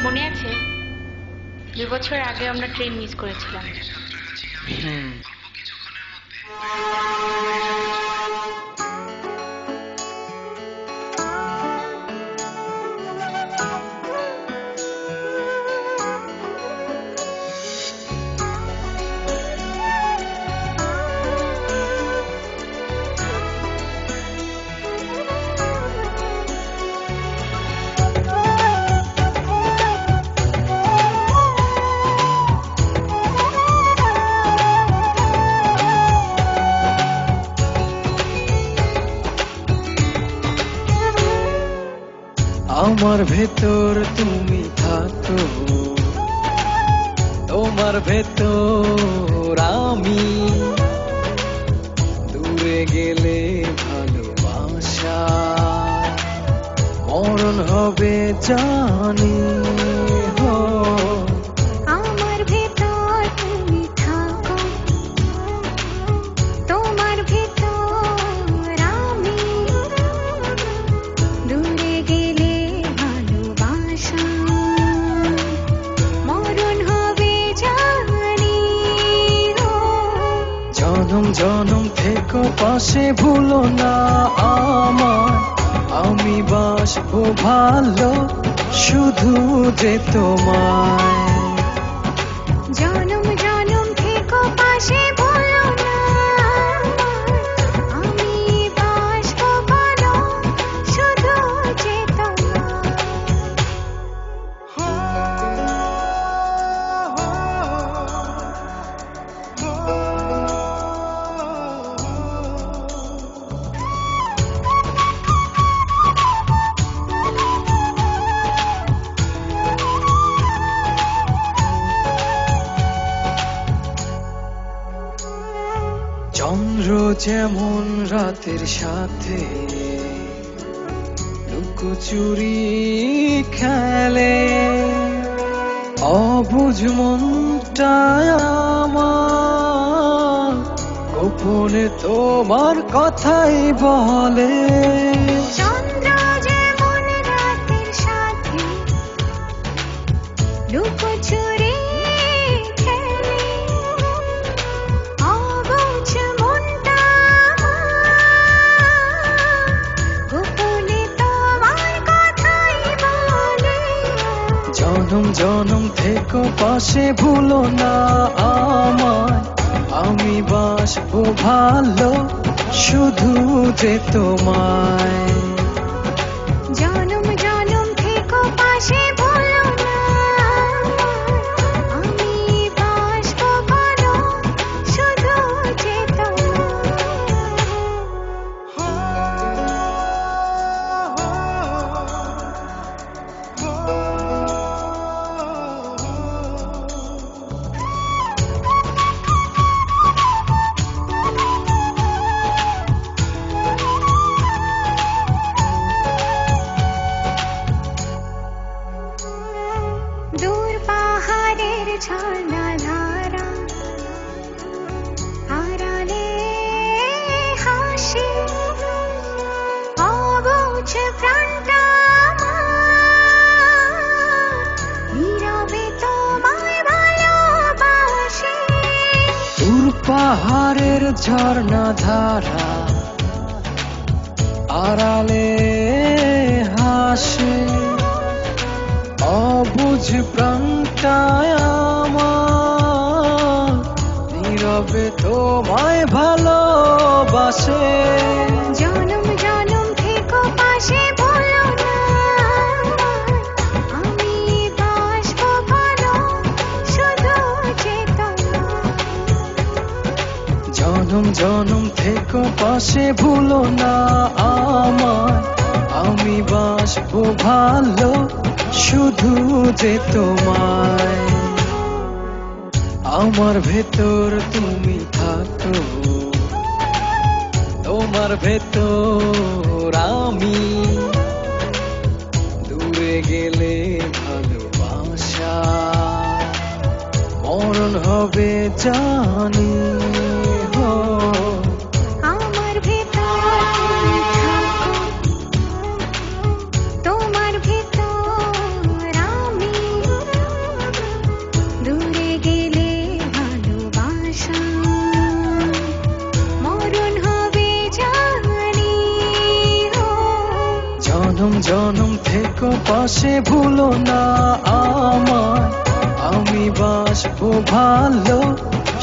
মনে আছে 2 বছর আগে আমরা ট্রেন মিস করেছিলাম। আমার ভেতর তুমি থাকো, তোমার ভেতর আমি, দূরে গেলে ভালোবাসা মরণ হবে জানি। হো আমার ভেতর তুমি থাকো, তোমার ভেতর আমি, দূরে গেলে ভালোবাসা মরণ হবে জানি। জনম জনম থেকো পাশে, ভুলো না আমার, আমি বাসবো ভালো শুধু যে তোমায়। জনম জনম থেকো পাশে, ভুলো না আমি বাসবো ভালো শুধু যে তোমায়। চন্দ্র যেমন রাতের সাথে লুকোচুরি খেলে, অবুঝ মনটায় আমার গোপনে তোমার কথাই বলে। চন্দ্র যেমন রাতের সাথে লুকোচুরি খেলে, অবুঝ মনটা গোপনে তোমার কথাই বলে। জনম জনম থেকো পাশে, ভুলো না আমায়, আমি বাসবো ভালো শুধু যে তোমায়। জনম জনম থেকো পাশে, ভুলো না আমি বাসবো ভালো শুধু যে দূর পাহাড়ের ঝর্ণা ধারা, আড়ালে হাসি, অবুঝ প্রাণটা নীরবে তোমায় ভালোবাসে। দূর পাহাড়ের ঝর্ণা ধারা, আড়ালে হাসে, অবুঝ প্রাণটায় আমার নীরবে তোমায় ভালোবাসে। জনম জনম থেকো পাশে, ভুলো না আমি বাসবো ভালো শুধু যে তোমায়। জনম জনম থেকো পাশে, ভুলো না আমায়, আমি বাসবো ভালো শুধু যে তোমায়। আমার ভেতর তুমি থাকো, তোমার ভেতর আমি, দূরে গেলে ভালোবাসা মরণ হবে জানি। হো আমার ভেতর তুমি থাকো, তোমার ভেতর আমি, জনম থেকো পাশে ভুলো না আমায়, আমি বাসবো ভালো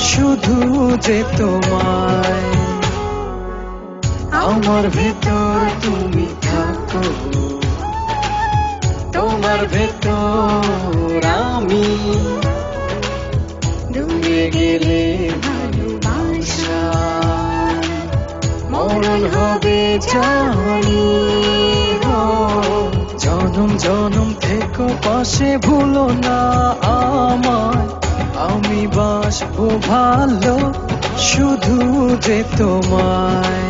শুধু যে তোমায়। আমার ভেতর তুমি থাকো, তোমার ভেতর আমি, দূরে গেলে ভালোবাসা মরণ হবে জানি। ও জনম জনম থেকো পাশে ভুলো না আমায়, আমি বাসবো ভালো শুধু যে তোমায়।